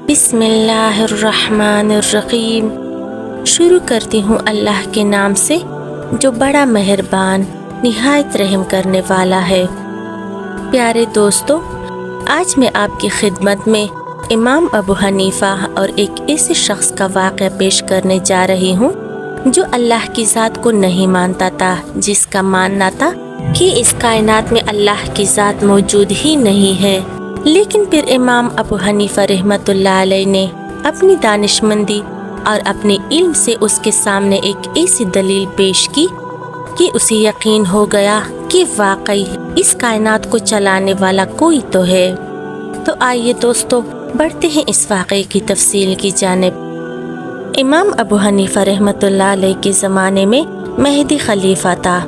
بسم اللہ الرحمن الرحیم۔ شروع کرتی ہوں اللہ کے نام سے جو بڑا مہربان نہایت رحم کرنے والا ہے۔ پیارے دوستو، آج میں آپ کی خدمت میں امام ابو حنیفہ اور ایک ایسے شخص کا واقعہ پیش کرنے جا رہی ہوں جو اللہ کی ذات کو نہیں مانتا تھا، جس کا ماننا تھا کہ اس کائنات میں اللہ کی ذات موجود ہی نہیں ہے۔ لیکن پھر امام ابو حنیفہ رحمۃ اللہ علیہ نے اپنی دانشمندی اور اپنے علم سے اس کے سامنے ایک ایسی دلیل پیش کی کہ اسے یقین ہو گیا کہ واقعی اس کائنات کو چلانے والا کوئی تو ہے۔ تو آئیے دوستو، بڑھتے ہیں اس واقعے کی تفصیل کی جانب۔ امام ابو حنیفہ رحمۃ اللہ علیہ کے زمانے میں مہدی خلیفہ تھا۔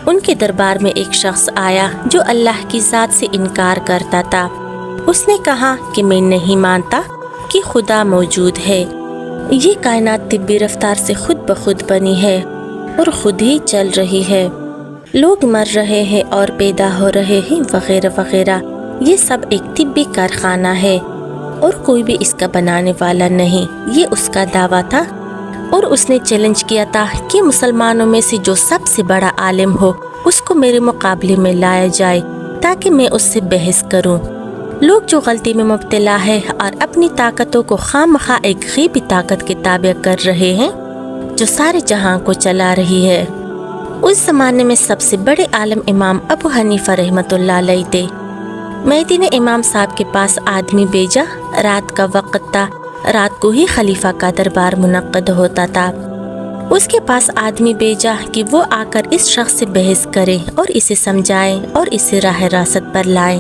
ان کے دربار میں ایک شخص آیا جو اللہ کی ذات سے انکار کرتا تھا۔ اس نے کہا کہ میں نہیں مانتا کہ خدا موجود ہے، یہ کائنات طبی رفتار سے خود بخود بنی ہے اور خود ہی چل رہی ہے، لوگ مر رہے ہیں اور پیدا ہو رہے ہیں وغیرہ وغیرہ، یہ سب ایک طبی کارخانہ ہے اور کوئی بھی اس کا بنانے والا نہیں، یہ اس کا دعویٰ تھا۔ اور اس نے چیلنج کیا تھا کہ مسلمانوں میں سے جو سب سے بڑا عالم ہو اس کو میرے مقابلے میں لایا جائے تاکہ میں اس سے بحث کروں۔ لوگ جو غلطی میں مبتلا ہے اور اپنی طاقتوں کو خواہ مخواہ ایک غیبی طاقت کے تابع کر رہے ہیں جو سارے جہاں کو چلا رہی ہے۔ اس زمانے میں سب سے بڑے عالم امام ابو حنیفہ رحمۃ اللہ علیہ تھے۔ مہدی نے امام صاحب کے پاس آدمی بھیجا۔ رات کا وقت تھا، رات کو ہی خلیفہ کا دربار منعقد ہوتا تھا۔ اس کے پاس آدمی بھیجا کہ وہ آ کر اس شخص سے بحث کریں اور اسے سمجھائیں اور اسے راہ راست پر لائیں۔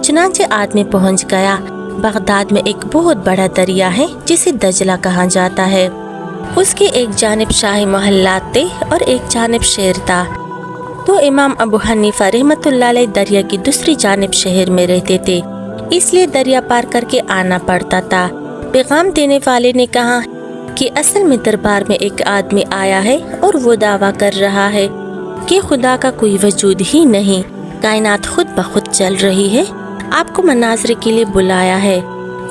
چنانچہ آدمی پہنچ گیا۔ بغداد میں ایک بہت بڑا دریا ہے جسے دجلہ کہا جاتا ہے۔ اس کے ایک جانب شاہی محلات تھے اور ایک جانب شہر تھا۔ تو امام ابو حنیفہ رحمۃ اللہ علیہ دریا کی دوسری جانب شہر میں رہتے تھے، اس لیے دریا پار کر کے آنا پڑتا تھا۔ پیغام دینے والے نے کہا کہ اصل میں دربار میں ایک آدمی آیا ہے اور وہ دعویٰ کر رہا ہے کہ خدا کا کوئی وجود ہی نہیں، کائنات خود بخود چل رہی ہے، آپ کو مناظرے کے لیے بلایا ہے۔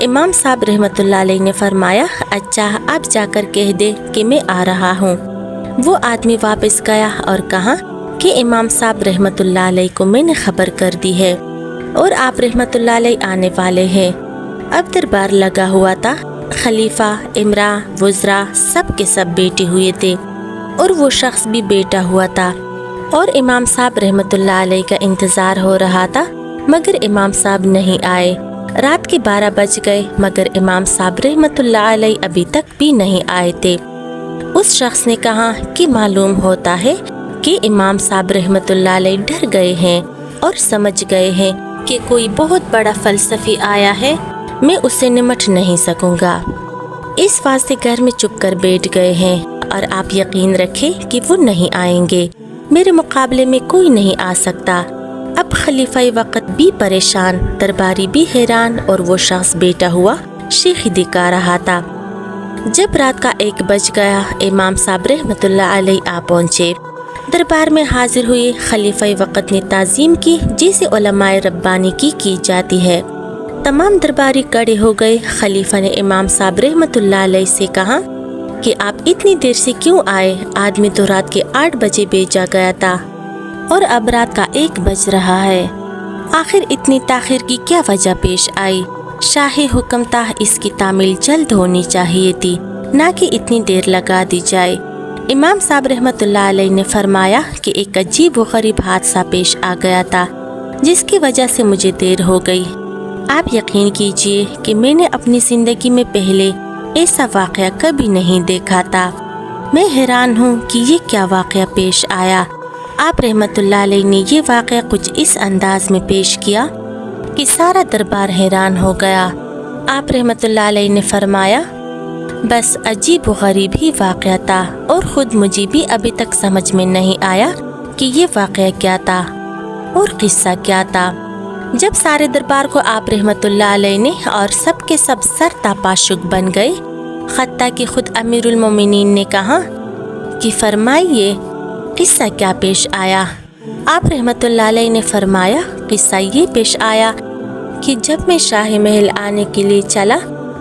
امام صاحب رحمۃ اللہ علیہ نے فرمایا، اچھا آپ جا کر کہہ دے کہ میں آ رہا ہوں۔ وہ آدمی واپس گیا اور کہا کہ امام صاحب رحمۃ اللہ علیہ کو میں نے خبر کر دی ہے اور آپ رحمۃ اللہ علیہ آنے والے ہیں۔ اب دربار لگا ہوا تھا، خلیفہ، امراء، وزراء سب کے سب بیٹھے ہوئے تھے اور وہ شخص بھی بیٹھا ہوا تھا اور امام صاحب رحمۃ اللہ علیہ کا انتظار ہو رہا تھا، مگر امام صاحب نہیں آئے۔ رات کے 12 بج گئے مگر امام صاحب رحمۃ اللہ علیہ ابھی تک بھی نہیں آئے تھے۔ اس شخص نے کہا کہ معلوم ہوتا ہے کہ امام صاحب رحمۃ اللہ علیہ ڈر گئے ہیں اور سمجھ گئے ہیں کہ کوئی بہت بڑا فلسفی آیا ہے، میں اسے نمٹ نہیں سکوں گا، اس واسطے گھر میں چپ کر بیٹھ گئے ہیں اور آپ یقین رکھیں کہ وہ نہیں آئیں گے، میرے مقابلے میں کوئی نہیں آ سکتا۔ اب خلیفہ وقت بھی پریشان، درباری بھی حیران اور وہ شخص بیٹھا ہوا شیخی دکھا رہا تھا۔ جب رات کا 1 بج گیا، امام صاحب رحمۃ اللہ علیہ آ پہنچے، دربار میں حاضر ہوئے۔ خلیفہ وقت نے تعظیم کی جیسے علماء ربانی کی جاتی ہے۔ تمام درباری کھڑے ہو گئے۔ خلیفہ نے امام صاحب رحمۃ اللہ علیہ سے کہا کہ آپ اتنی دیر سے کیوں آئے؟ آدمی تو رات کے 8 بجے بھیجا گیا تھا اور اب رات کا 1 بج رہا ہے، آخر اتنی تاخیر کی کیا وجہ پیش آئی؟ شاہی حکم تھا اس کی تعمیل جلد ہونی چاہیے تھی، نہ کہ اتنی دیر لگا دی جائے۔ امام صاحب رحمۃ اللہ علیہ نے فرمایا کہ ایک عجیب و غریب حادثہ پیش آ گیا تھا جس کی وجہ سے مجھے دیر ہو گئی۔ آپ یقین کیجئے کہ میں نے اپنی زندگی میں پہلے ایسا واقعہ کبھی نہیں دیکھا تھا، میں حیران ہوں کہ یہ کیا واقعہ پیش آیا۔ آپ رحمۃ اللہ علیہ نے یہ واقعہ کچھ اس انداز میں پیش کیا کہ سارا دربار حیران ہو گیا۔ آپ رحمۃ اللہ علیہ نے فرمایا، بس عجیب و غریب ہی واقعہ تھا اور خود مجھے بھی ابھی تک سمجھ میں نہیں آیا کہ یہ واقعہ کیا تھا اور قصہ کیا تھا۔ جب سارے دربار کو آپ رحمۃ اللہ علیہ نے اور سب کے سب سر تاپا شک بن گئے، حتیٰ کہ خود امیر المومنین نے کہا کہ فرمائیے قصہ کیا پیش آیا؟ آپ رحمۃ اللہ علیہ نے فرمایا، قصہ یہ پیش آیا کہ جب میں شاہی محل آنے کے لیے چلا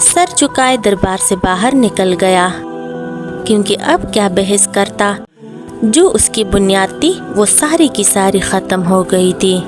سر چکائے دربار سے باہر نکل گیا، کیونکہ اب کیا بحث کرتا، جو اس کی بنیاد تھی وہ ساری کی ساری ختم ہو گئی تھی۔